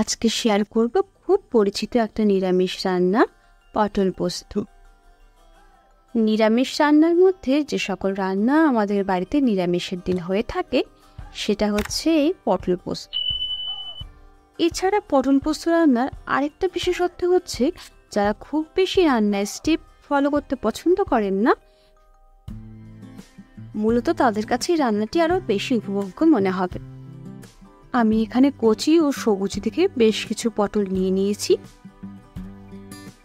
আজকে শেয়ার করব খুব পরিচিত একটা নিরামিষ রান্না, পটল পোস্ত। নিরামিষ রান্নার মধ্যে যে সকল রান্না আমাদের বাড়িতে নিরামিষের দিন হয়ে থাকে সেটা হচ্ছে এই পটল পোস্ত। এছাড়া পটল পোস্ত রান্নার আরেকটা বিশেষত্ব হচ্ছে, যারা খুব বেশি রান্নায় স্টেপ ফলো করতে পছন্দ করেন না, মূলত তাদের কাছে এই রান্নাটি আরও বেশি উপভোগ্য মনে হবে। আমি এখানে কচি ও সবুজ থেকে বেশ কিছু পটল নিয়ে নিয়েছি।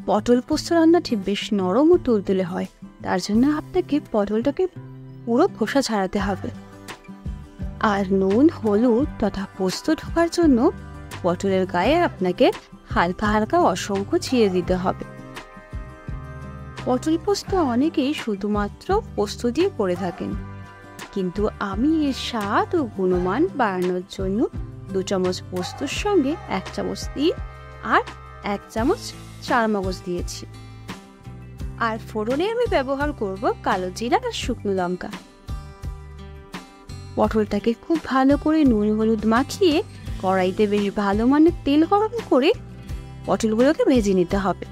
পটল পোস্ত রান্নাটি বেশ নরম ও তুলতুলে হয়, তার জন্য আপনাকে পটলটাকে পুরো খোসা ছাড়াতে হবে। আর নুন, হলুদ তথা পোস্ত ঢোকার জন্য পটলের গায়ে আপনাকে হালকা হালকা অসংখ্য ছিঁড়ে দিতে হবে। পটল পোস্ত অনেকেই শুধুমাত্র পোস্ত দিয়ে করে থাকেন, কিন্তু আমি এর স্বাদ ও গুণমান বাড়ানোর জন্য 2 চামচ পোস্তর সঙ্গে 1 চামচ তিল আর 1 চামচ চারমগজ দিয়েছি। আর ফোড়নে আমি ব্যবহার করব কালো জিরা আর শুকনো লঙ্কা। পটলটাকে খুব ভালো করে নুন হলুদ মাখিয়ে কড়াইতে বেশ ভালো মানের তেল গরম করে পটলগুলোকে ভেজে নিতে হবে।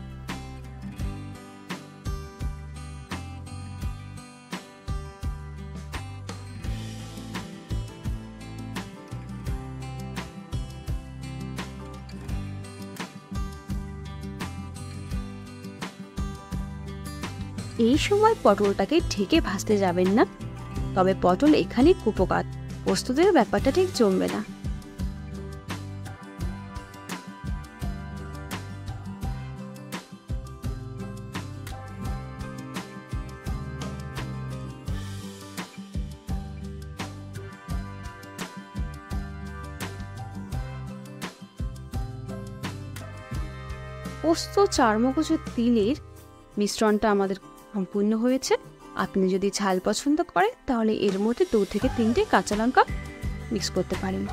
এই সময় পটলটাকে ঢেকে ভাজতে যাবেন না, তবে পটল এখানে কুপোকাত, পোস্তদের ব্যাপারটা ঠিক জমবে না। পোস্ত, চারমগজ ও তিলের মিশ্রণটা আমাদের সম্পূর্ণ হয়েছে। আপনি যদি ঝাল পছন্দ করেন তাহলে এর মধ্যে 2 থেকে 3টে কাঁচা লঙ্কা মিক্স করতে পারেন।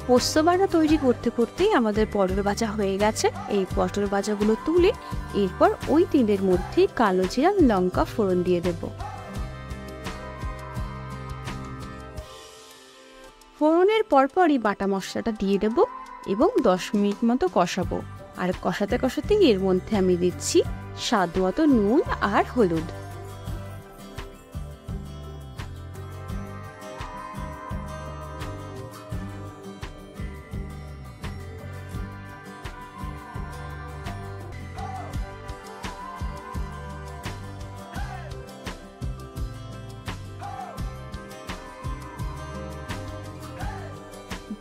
পোস্ত বাটা তৈরি করতে করতেই আমাদের পটল ভাজা হয়ে গেছে। এই পটল ভাজাগুলো তুলে এরপর ওই তেলের মধ্যে কালো জিরা, লঙ্কা ফোড়ন দিয়ে দেব। ফোড়নের পরপরই বাটা মশলাটা দিয়ে দেব এবং 10 মিনিট মতো কষাবো। আর কষাতে কষাতেই এর মধ্যে আমি দিচ্ছি স্বাদ মতো নুন আর হলুদ।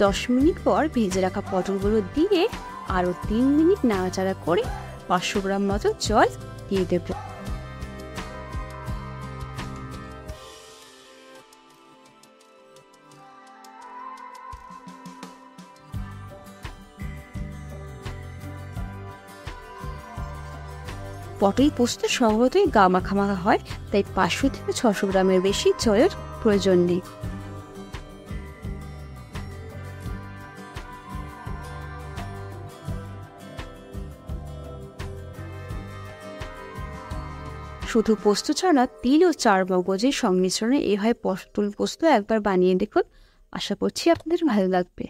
দশ মিনিট পর ভেজে রাখা পটলগুলো দিয়ে আরও 3 মিনিট নাড়াচাড়া করে 500 গ্রাম মতো জল দিয়ে দেব। পটল পোস্ত সহজেই গা মাখা হয়, তাই 500 থেকে 600 গ্রামের বেশি জলের প্রয়োজন নেই। শুধু পোস্ত ছাড়া তিল ও চারমগজের সংমিশ্রণে এভাবে পটল পোস্ত একবার বানিয়ে দেখুন, আশা করছি আপনাদের ভালো লাগবে।